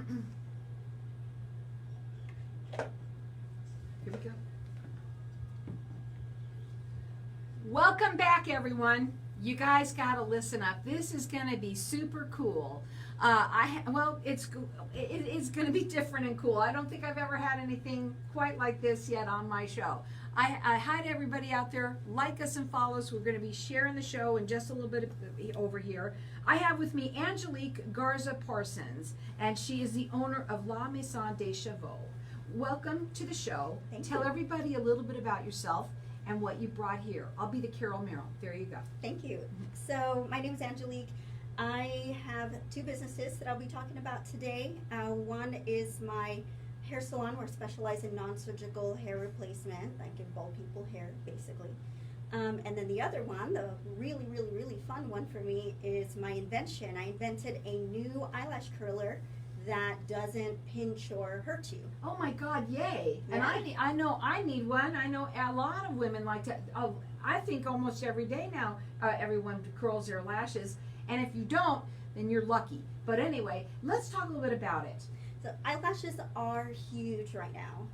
Here we go. Welcome back, everyone. You guys got to listen up. This is going to be super cool. It's going to be different and cool. I don't think I've ever had anything quite like this yet on my show. Hi to everybody out there. Like us and follow us. We're going to be sharing the show in just a little bit over here. I have with me Angelic Garza Parsons, and she is the owner of La Maison des Chevaux. Welcome to the show. Tell everybody a little bit about yourself and what you brought here. I'll be the Carol Merrill. There you go. Thank you. So my name is Angelic. I have two businesses that I'll be talking about today. One is my hair salon where I specialize in non-surgical hair replacement. I give bald people hair, basically. And then the other one, the really, really, really fun one for me, is my invention. I invented a new eyelash curler that doesn't pinch or hurt you. Oh my God, yay. Yeah. And I know I need one. I know a lot of women like to, I think almost every day now, everyone curls their lashes. And if you don't, then you're lucky. But anyway, let's talk a little bit about it. So eyelashes are huge right now.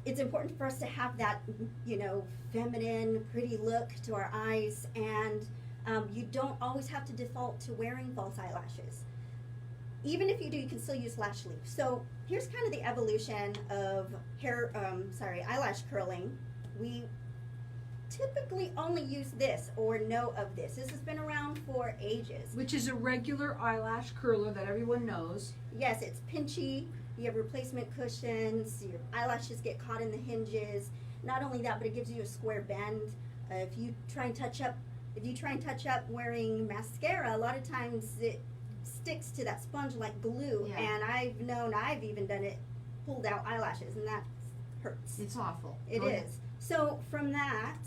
It's important for us to have that, feminine, pretty look to our eyes. And you don't always have to default to wearing false eyelashes. Even if you do, you can still use lash leaf. So here's kind of the evolution of eyelash curling. We typically only use this or know of this. This has been around for ages. Which is a regular eyelash curler that everyone knows. Yes, it's pinchy. You have replacement cushions. Your eyelashes get caught in the hinges. Not only that, but it gives you a square bend. If you try and touch up wearing mascara, a lot of times it sticks to that sponge like glue. Yeah. And I've even done it, pulled out eyelashes, and that hurts. It's awful. It is. So from that,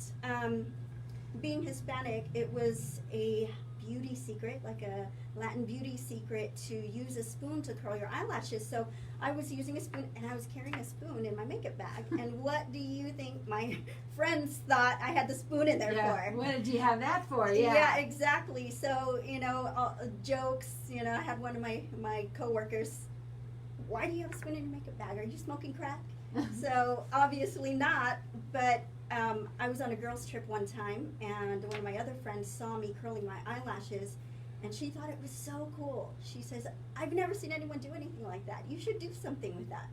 being Hispanic, it was a beauty secret, like a Latin beauty secret, to use a spoon to curl your eyelashes. So I was using a spoon, and I was carrying a spoon in my makeup bag. And what do you think my friends thought I had the spoon in there for? What did you have that for? Yeah, exactly. So, jokes, I had one of my coworkers, why do you have a spoon in your makeup bag? Are you smoking crack? So obviously not, but I was on a girls' trip one time, and one of my other friends saw me curling my eyelashes, and she thought it was so cool. She says, I've never seen anyone do anything like that. You should do something with that.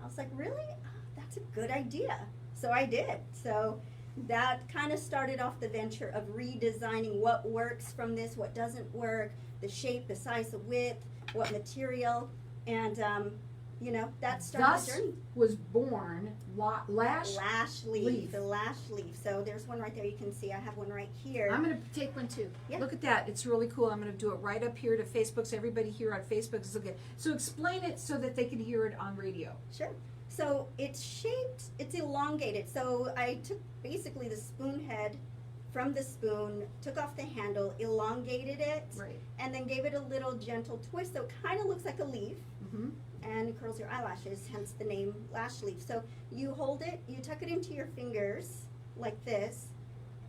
I was like, really? Oh, that's a good idea. So I did. So that kind of started off the venture of redesigning what works from this, what doesn't work, the shape, the size, the width, what material, and that started the journey. Was born lash leaf. The lash leaf. So there's one right there you can see. I have one right here. I'm going to take one too. Yeah. Look at that. It's really cool. I'm going to do it right up here to Facebook, so everybody here on Facebook is looking. So explain it so that they can hear it on radio. Sure. So it's shaped, it's elongated. So I took basically the spoon head from the spoon, took off the handle, elongated it, Right. and then gave it a little gentle twist so it kind of looks like a leaf. Mm-hmm. And it curls your eyelashes, hence the name lash leaf. So you hold it, you tuck it into your fingers like this.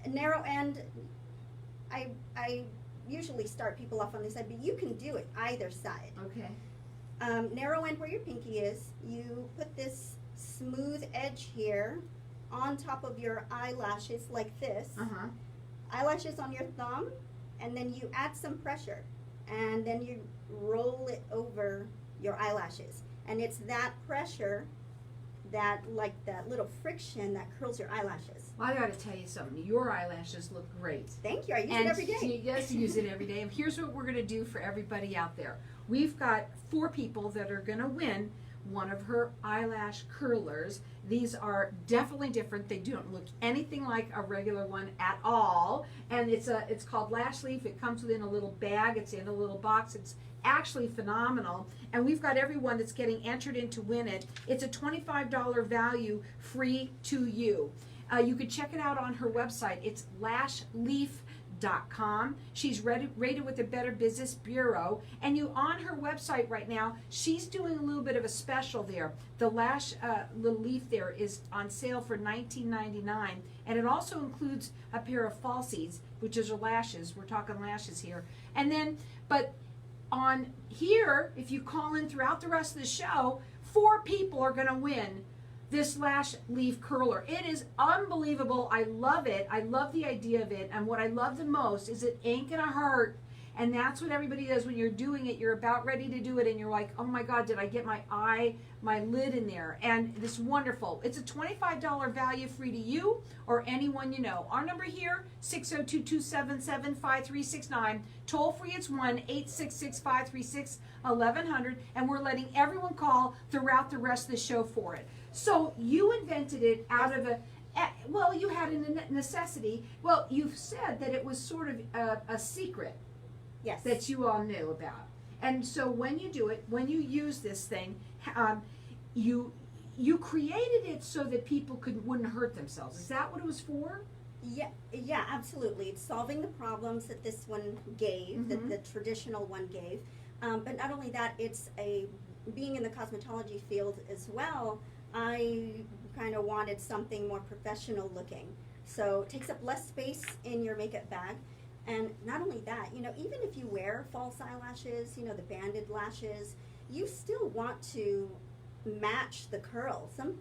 A narrow end, I usually start people off on this side, but you can do it either side. Okay. Narrow end where your pinky is, you put this smooth edge here on top of your eyelashes like this. Uh-huh. Eyelashes on your thumb, and then you add some pressure, and then you roll it over your eyelashes. And it's that pressure, that little friction that curls your eyelashes. Well, I got to tell you something. Your eyelashes look great. Thank you. I use it every day. Yes, use it every day. And here's what we're going to do for everybody out there. We've got 4 people that are going to win one of her eyelash curlers. These are definitely different. They don't look anything like a regular one at all. And it's called Lash Leaf. It comes within a little bag. It's in a little box. It's actually phenomenal. And we've got everyone that's getting entered in to win it. It's a $25 value, free to you. You could check it out on her website. It's lashleaf.com. She's rated with the Better Business Bureau. And on her website right now, she's doing a little bit of a special there. The lash little leaf there is on sale for $19.99. And it also includes a pair of falsies, which is her lashes. We're talking lashes here. And then, but on here, if you call in throughout the rest of the show, 4 people are going to win this lash leaf curler. It is unbelievable. I love it. I love the idea of it. And what I love the most is it ain't going to hurt. And that's what everybody does when you're doing it. You're about ready to do it and you're like, oh my God, did I get my lid in there? And it's wonderful. It's a $25 value, free to you or anyone you know. Our number here, 602-277-5369. Toll free, it's 1-866-536-1100. And we're letting everyone call throughout the rest of the show for it. So you invented it out of well, you had a necessity. Well, you've said that it was sort of a secret. Yes. That you all knew about. And so when you do it, when you use this thing, you created it so that people wouldn't hurt themselves. Is that what it was for? Yeah, absolutely. It's solving the problems that this one gave, that the traditional one gave. But not only that, it's being in the cosmetology field as well, I kind of wanted something more professional looking. So it takes up less space in your makeup bag. And not only that, even if you wear false eyelashes, the banded lashes, you still want to match the curl. Some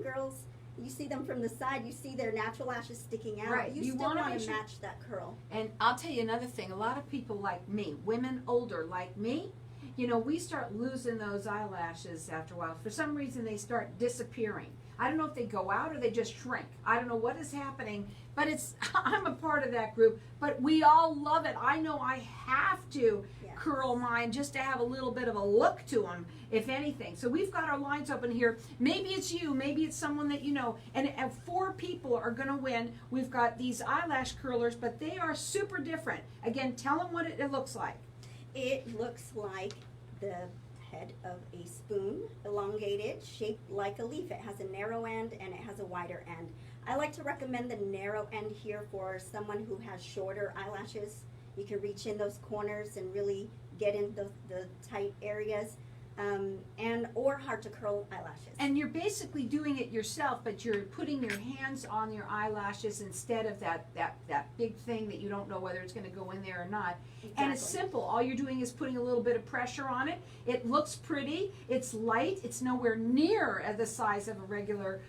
girls, you see them from the side, you see their natural lashes sticking out. Right. You still want to match that curl. And I'll tell you another thing. A lot of people like me, women older like me, we start losing those eyelashes after a while. For some reason, they start disappearing. I don't know if they go out or they just shrink. I don't know what is happening, but I'm a part of that group, but we all love it. I know I have to curl mine just to have a little bit of a look to them, if anything. So we've got our lines open here. Maybe it's you, maybe it's someone that you know, and 4 people are going to win. We've got these eyelash curlers, but they are super different. Again, tell them what it looks like. It looks like the head of a spoon, elongated, shaped like a leaf. It has a narrow end and it has a wider end. I like to recommend the narrow end here for someone who has shorter eyelashes. You can reach in those corners and really get in the tight areas. Or hard to curl eyelashes. And you're basically doing it yourself, but you're putting your hands on your eyelashes instead of that big thing that you don't know whether it's going to go in there or not. Exactly. And it's simple. All you're doing is putting a little bit of pressure on it. It looks pretty. It's light. It's nowhere near the size of a regular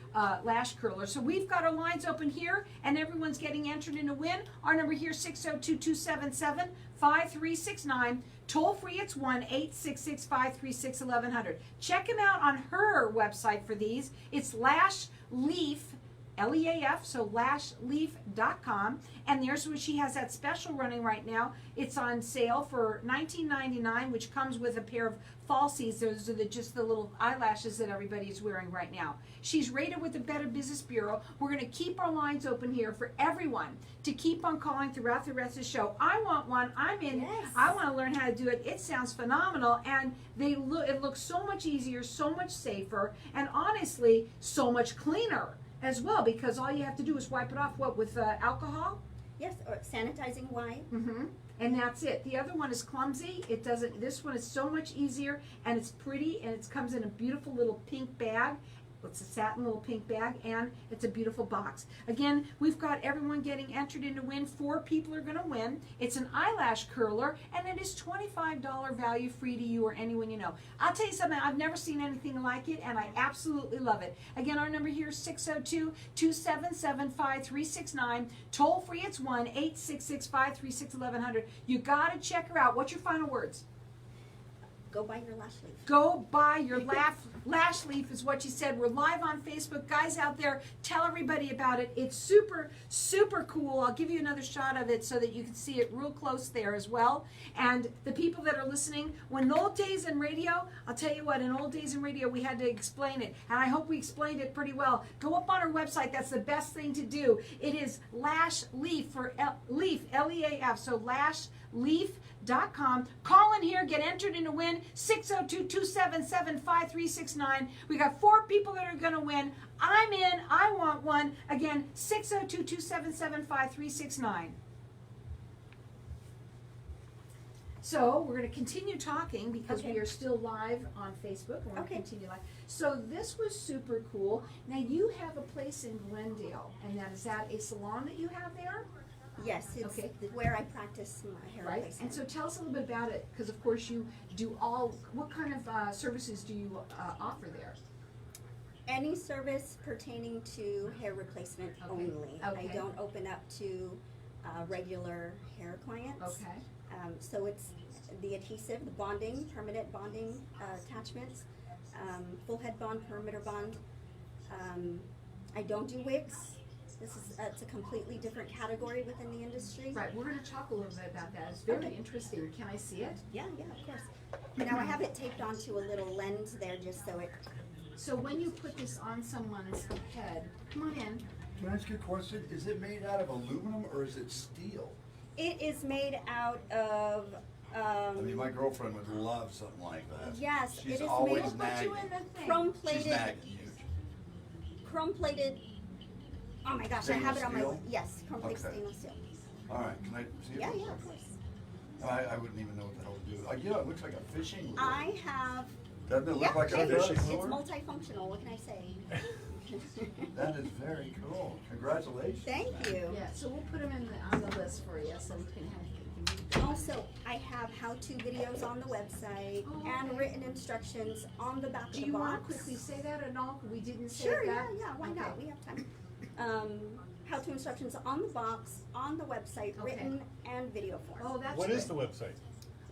lash curler. So we've got our lines open here, and everyone's getting entered in to win. Our number here, 602-277-5369. Toll free, it's 1-866-536-1100. Check him out on her website for these. It's Lash Leaf, L-E-A-F, so lashleaf.com. And there's where she has that special running right now. It's on sale for $19.99, which comes with a pair of falsies. Those are just the little eyelashes that everybody's wearing right now. She's rated with the Better Business Bureau. We're going to keep our lines open here for everyone to keep on calling throughout the rest of the show. I want one. I'm in. Yes. I want to learn how to do it. It sounds phenomenal, and it looks so much easier, so much safer, and honestly, so much cleaner as well, because all you have to do is wipe it off, with alcohol? Yes, or sanitizing wipe. And that's it. The other one is clumsy. It doesn't. This one is so much easier, and it's pretty, and it comes in a beautiful little pink bag. It's a satin little pink bag, and it's a beautiful box. Again, we've got everyone getting entered in to win. 4 people are going to win. It's an eyelash curler, and it is $25 value, free to you or anyone you know. I'll tell you something. I've never seen anything like it, and I absolutely love it. Again, our number here is 602-277-5369. Toll free, it's 1-866-536-1100. You got to check her out. What's your final words? Go buy your lash leaf. Go buy your lash leaf is what you said. We're live on Facebook. Guys out there, tell everybody about it. It's super, super cool. I'll give you another shot of it so that you can see it real close there as well. And the people that are listening, when in old days in radio, I'll tell you what, in old days in radio, we had to explain it. And I hope we explained it pretty well. Go up on our website. That's the best thing to do. It is Lash Leaf, for Leaf, L-E-A-F. So lashleaf.com. Call in here, get entered in to win. 602-277-5369. We got 4 people that are going to win. I'm in. I want one. Again, 602-277-5369. So we're going to continue talking because we are still live on Facebook, and we're going to continue live. So this was super cool. Now you have a place in Glendale, and is that a salon that you have there? Yes, it's Okay. where I practice my hair Right, replacement. and so tell us a little bit about it, because of course you do what kind of services do you offer there? Any service pertaining to hair replacement Okay. only. Okay. I don't open up to regular hair clients. Okay, So it's the adhesive, the bonding, permanent bonding attachments, full head bond, perimeter bond. I don't do wigs. It's a completely different category within the industry. right, we're gonna talk a little bit about that, it's very Okay. interesting, can I see it? Yeah, of course. Now I have it taped onto a little lens there just so it. So when you put this on someone's head, come on in, Can I ask you a question? Is it made out of aluminum or is it steel? It is made out of. I mean, my girlfriend would love something like that. Yes, it She's is always made- we'll put you nagging. in the thing. Chrome She's plated. nagging huge. Chrome plated. Oh my gosh, I have it on my. Stainless steel? Yes, chrome plated Okay. stainless steel. All right, can I see it? Yeah, real of quick? course. I wouldn't even know what the hell to do. Yeah, it looks like a fishing lure. I have. Doesn't it look Yep, like a it fishing is. lure? It's multifunctional. What can I say? That is very cool. Congratulations. Thank you. yeah, so we'll put them on the list for you, so we can have. Also, I have how-to videos on the website Oh, and okay. written instructions on the back of Do the you wanna box. quickly say that or no, we didn't say Sure, that? yeah, why not? Okay. We have time. How-to instructions on the box, on the website, Okay. written and video form. Oh, that's What is the good. website?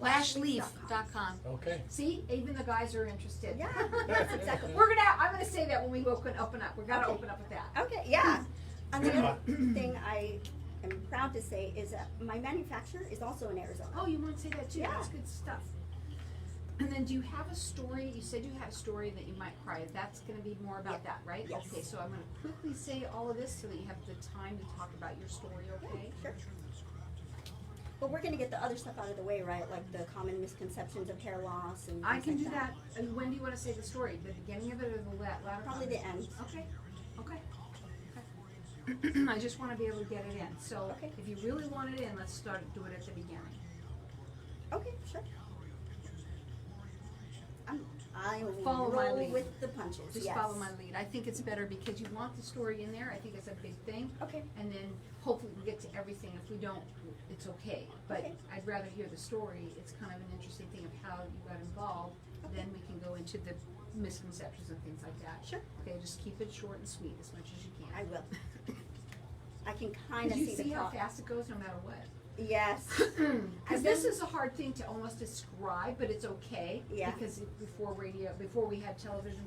Lashleaf.com. Okay. See, even the guys are interested. Yeah, that's exactly. I'm gonna say that when we open up, we gotta Okay. open up with that. Okay, yeah. And the other thing I am proud to say is that my manufacturer is also in Arizona. Oh, you wanna say that too, Yeah. that's good stuff. And then do you have a story, you said you had a story that you might cry, that's gonna be more about Yeah. that, right? Yes. Okay, so I'm gonna quickly say all of this so that you have the time to talk about your story, okay? Sure. But we're gonna get the other stuff out of the way, right? Like the common misconceptions of hair loss and I things can like do that, and when do you wanna say the story, the beginning of it or the latter? Probably part? the end. Okay, okay. I just wanna be able to get it in, so Okay. if you really want it in, let's do it at the beginning. Okay, sure. I Follow my roll lead. with the punches. Just yes. follow my lead. I think it's better because you want the story in there. I think it's a big thing. Okay. And then hopefully we get to everything. If we don't, it's okay. But Okay. I'd rather hear the story. It's kind of an interesting thing of how you got involved. Okay. Then we can go into the misconceptions and things like that. Sure. Okay, just keep it short and sweet as much as you can. I will. I can kind of Did you see see the how thought. fast it goes no matter what? Yes. Because I've this done- is a hard thing to almost describe, but it's okay. Yeah. Because before we had television,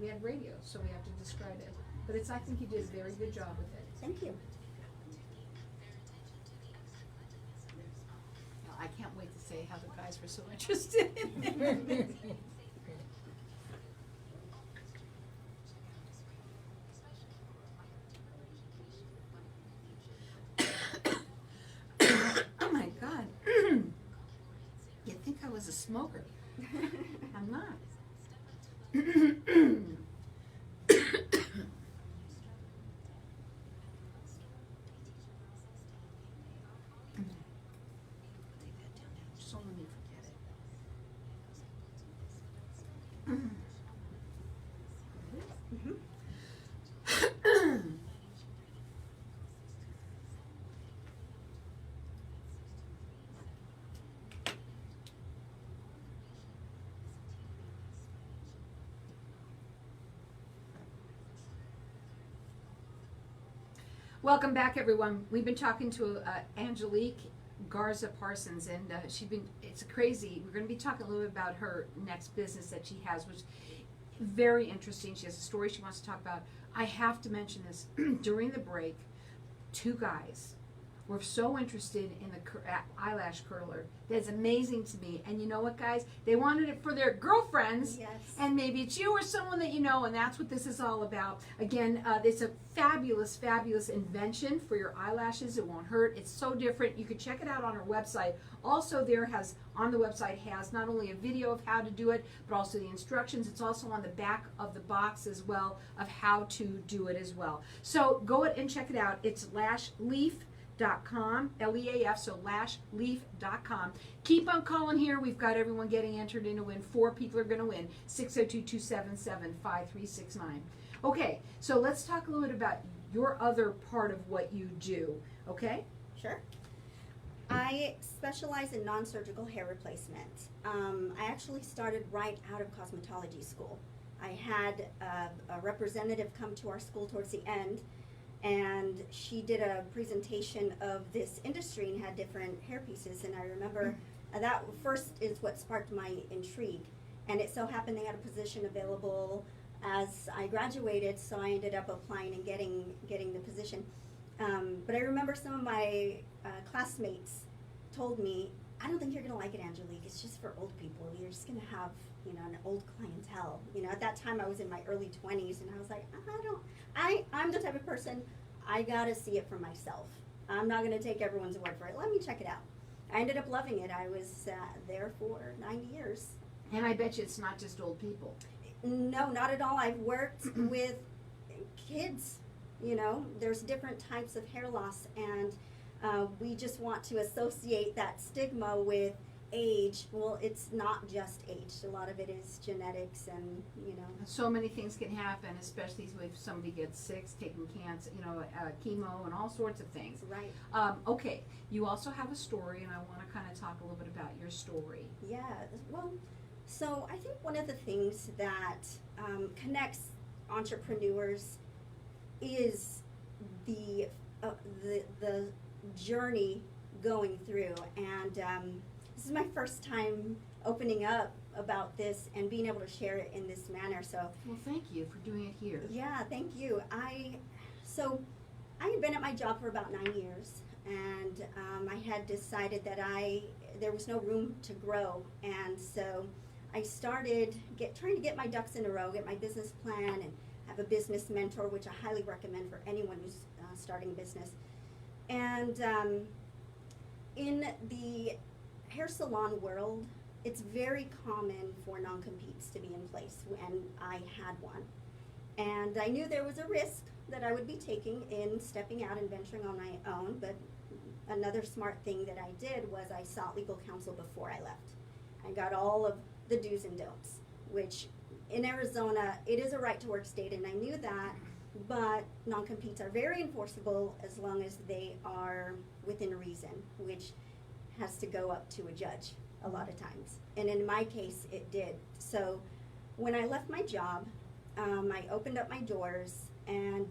we had radio, so we have to describe it. But I think you did a very good job with it. Thank you. Well, I can't wait to say how the guys were so interested in it. Oh my God. You'd think I was a smoker. I'm not. So let me forget it. Mhm. Welcome back, everyone. We've been talking to Angelic Garza Parsons, and it's crazy. We're going to be talking a little bit about her next business that she has, which is very interesting. She has a story she wants to talk about. I have to mention this. During the break, two guys were so interested in the eyelash curler. That's amazing to me. And you know what, guys? They wanted it for their girlfriends. Yes. And maybe it's you or someone that you know, and that's what this is all about. Again, it's a fabulous, fabulous invention for your eyelashes. It won't hurt. It's so different. You can check it out on our website. Also, on the website has not only a video of how to do it, but also the instructions. It's also on the back of the box as well of how to do it as well. So go and check it out. It's lashleaf.com, L-E-A-F, so lashleaf.com. Keep on calling here. We've got everyone getting entered in to win. 4 people are going to win. 602-277-5369. Okay, so let's talk a little bit about your other part of what you do, okay? Sure. I specialize in non-surgical hair replacement. I actually started right out of cosmetology school. I had a representative come to our school towards the end, and she did a presentation of this industry and had different hair pieces. And I remember that first is what sparked my intrigue. And it so happened they had a position available as I graduated, so I ended up applying and getting the position. But I remember some of my classmates told me, I don't think you're gonna like it, Angelique. It's just for old people. You're just gonna have, an old clientele. At that time I was in my early 20s, and I was like, I'm the type of person, I gotta see it for myself. I'm not gonna take everyone's word for it. Let me check it out. I ended up loving it. I was there for 9 years. And I bet you it's not just old people. No, not at all. I've worked with kids. There's different types of hair loss, and we just want to associate that stigma with age. Well, it's not just age. A lot of it is genetics, and So many things can happen, especially if somebody gets sick, taking cancer, chemo, and all sorts of things. Right. Okay, you also have a story, and I want to kind of talk a little bit about your story. Yeah. Well, so I think one of the things that connects entrepreneurs is the journey going through, and this is my first time opening up about this and being able to share it in this manner. So Well, thank you for doing it here. yeah, thank you. I had been at my job for about 9 years, and I had decided that there was no room to grow, and so I started trying to get my ducks in a row, get my business plan, and have a business mentor, which I highly recommend for anyone who's starting a business. And in the hair salon world, it's very common for non-competes to be in place, and I had one. And I knew there was a risk that I would be taking in stepping out and venturing on my own, but another smart thing that I did was I sought legal counsel before I left. I got all of the do's and don'ts, which in Arizona, it is a right to work state, and I knew that, but non-competes are very enforceable as long as they are within reason, which has to go up to a judge a lot of times. And in my case, it did. So when I left my job, I opened up my doors and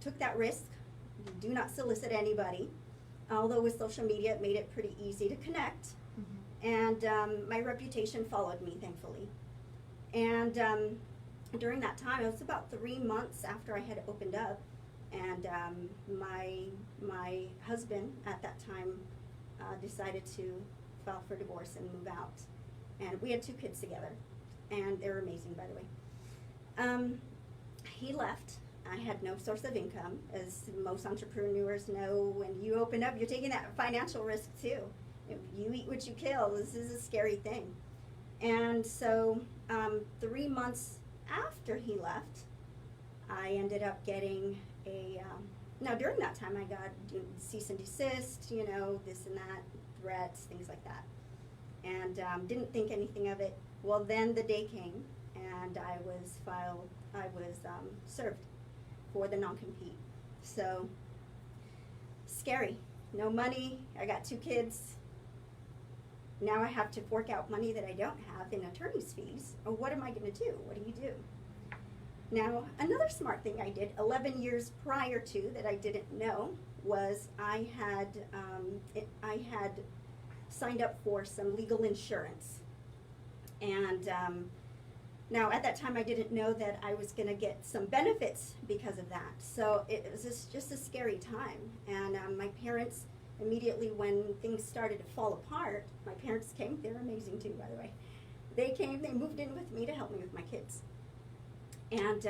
took that risk. Do not solicit anybody. Although with social media, it made it pretty easy to connect. And my reputation followed me, thankfully. And during that time, it was about 3 months after I had opened up, and my husband at that time decided to file for divorce and move out. And we had 2 kids together, and they're amazing, by the way. He left. I had no source of income. As most entrepreneurs know, when you open up, you're taking that financial risk too. If you eat what you kill, this is a scary thing. And so 3 months after he left, I ended up getting now during that time I got cease and desist, this and that, threats, things like that. And didn't think anything of it. Well, then the day came, and I was served for the non-compete. So, scary. No money, I got 2 kids. Now I have to fork out money that I don't have in attorney's fees. Or what am I going to do? What do you do? Now, another smart thing I did 11 years prior to that I didn't know was I had signed up for some legal insurance. And now at that time I didn't know that I was going to get some benefits because of that. So it was just a scary time. And my parents, immediately when things started to fall apart, my parents came. They're amazing too, by the way. They came, they moved in with me to help me with my kids. And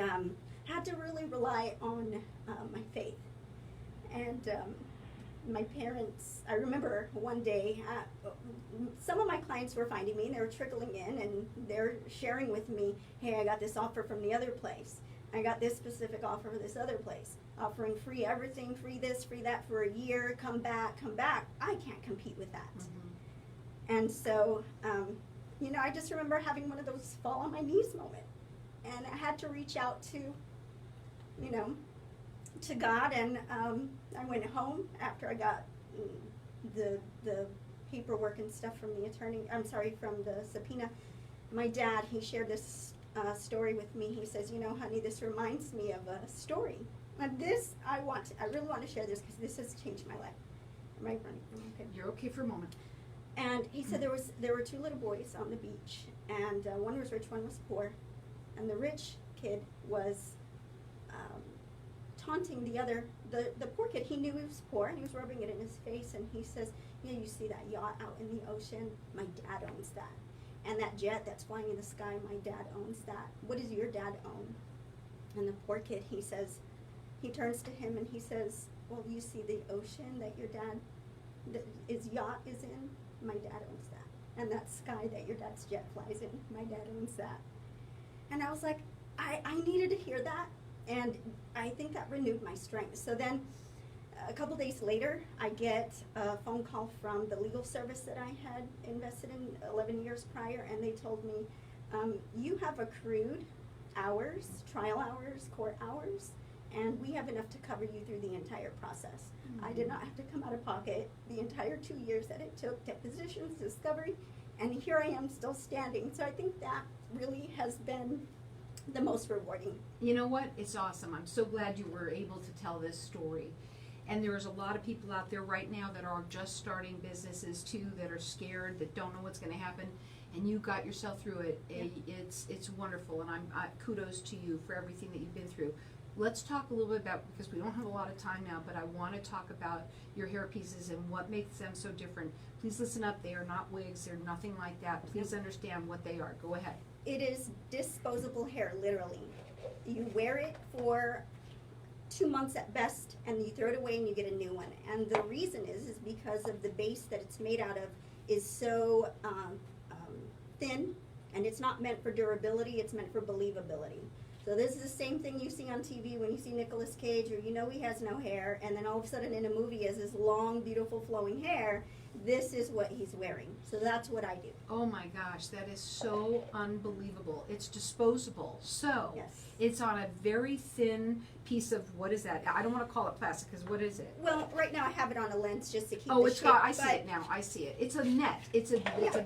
had to really rely on my faith. And my parents, I remember one day, some of my clients were finding me and they were trickling in and they're sharing with me, hey, I got this offer from the other place. I got this specific offer for this other place, offering free everything, free this, free that for a year, come back. I can't compete with that. Mm-hmm. And so, I just remember having one of those fall on my knees moment. And I had to reach out to God, and I went home after I got the paperwork and stuff from the attorney, I'm sorry, from the subpoena, my dad, he shared this story with me. He says, you know, honey, this reminds me of a story. And this, I really want to share this because this has changed my life. Am I running? Okay. You're okay for a moment. And he said there were two little boys on the beach, and one was rich, one was poor, and the rich kid was taunting the poor kid. He knew he was poor, and he was rubbing it in his face, and he says, you know, you see that yacht out in the ocean? My dad owns that. And that jet that's flying in the sky, my dad owns that. What does your dad own? And the poor kid, he says, he turns to him and he says, well, you see the ocean that your dad, his yacht is in? My dad owns that. And that sky that your dad's jet flies in, my dad owns that. And I was like, I needed to hear that, and I think that renewed my strength. So then a couple days later, I get a phone call from the legal service that I had invested in 11 years prior, and they told me, you have accrued hours, trial hours, court hours, and we have enough to cover you through the entire process. Mm-hmm. I did not have to come out of pocket the entire 2 years that it took, depositions, discovery, and here I am still standing. So I think that really has been the most rewarding. You know what? It's awesome. I'm so glad you were able to tell this story. And there's a lot of people out there right now that are just starting businesses too, that are scared, that don't know what's going to happen, and you got yourself through it. Yep. It's wonderful, and I kudos to you for everything that you've been through. Let's talk a little bit about, because we don't have a lot of time now, but I want to talk about your hair pieces and what makes them so different. Please listen up. They are not wigs. They're nothing like that. Please understand what they are. Go ahead. It is disposable hair, literally. You wear it for 2 months at best, and you throw it away and you get a new one. And the reason is because of the base that it's made out of is so thin, and it's not meant for durability, it's meant for believability. So this is the same thing you see on TV when you see Nicolas Cage, or you know he has no hair, and then all of a sudden in a movie he has this long, beautiful, flowing hair. This is what he's wearing. So that's what I do. Oh my gosh, that is so unbelievable. It's disposable. So Yes. it's on a very thin piece of, what is that? I don't want to call it plastic, because what is it? Well, right now I have it on a lens just to keep Oh, the it's shape, got, I see but it now. I see it. It's a net. It's a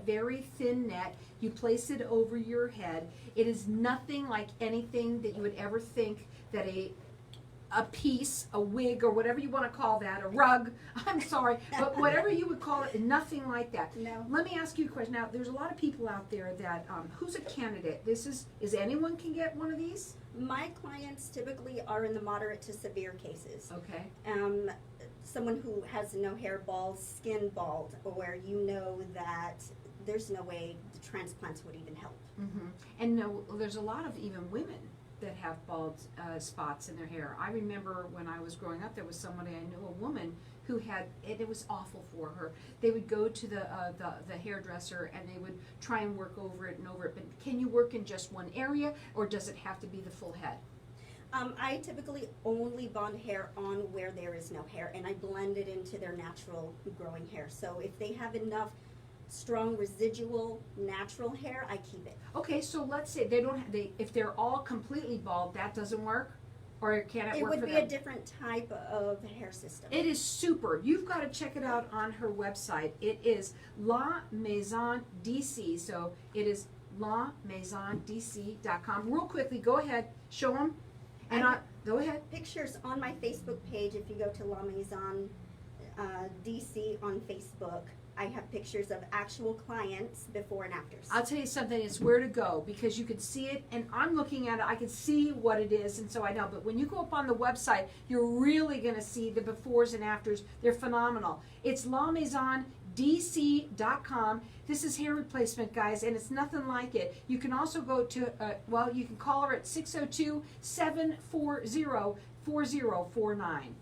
very thin net. You place it over your head. It is nothing like anything that you would ever think that a piece, a wig, or whatever you want to call that, a rug, I'm sorry, but whatever you would call it, nothing like that. No. Let me ask you a question. Now, there's a lot of people out there that, who's a candidate? Is anyone can get one of these? My clients typically are in the moderate to severe cases. Okay. Someone who has no hair, bald, skin bald, or where you know that there's no way the transplants would even help. Mm-hmm. And no, there's a lot of even women that have bald spots in their hair. I remember when I was growing up, there was somebody I knew, a woman who had, and it was awful for her. They would go to the hairdresser and they would try and work over it and over it. But can you work in just one area, or does it have to be the full head? I typically only bond hair on where there is no hair, and I blend it into their natural growing hair. So if they have enough strong residual natural hair, I keep it. Okay, so let's say if they're all completely bald, that doesn't work, or can it It work would for be them? a different type of hair system. It is super. You've got to check it out on her website. It is La Maison DC. So it is lamaisondc.com. Real quickly, go ahead, show them, and go ahead. Pictures on my Facebook page. If you go to La Maison DC on Facebook, I have pictures of actual clients before and afters. I'll tell you something, it's where to go, because you can see it, and I'm looking at it, I can see what it is, and so I know. But when you go up on the website, you're really going to see the befores and afters. They're phenomenal. It's lamaisondc.com. This is hair replacement, guys, and it's nothing like it. You can also go to, you can call her at 602-740-4049.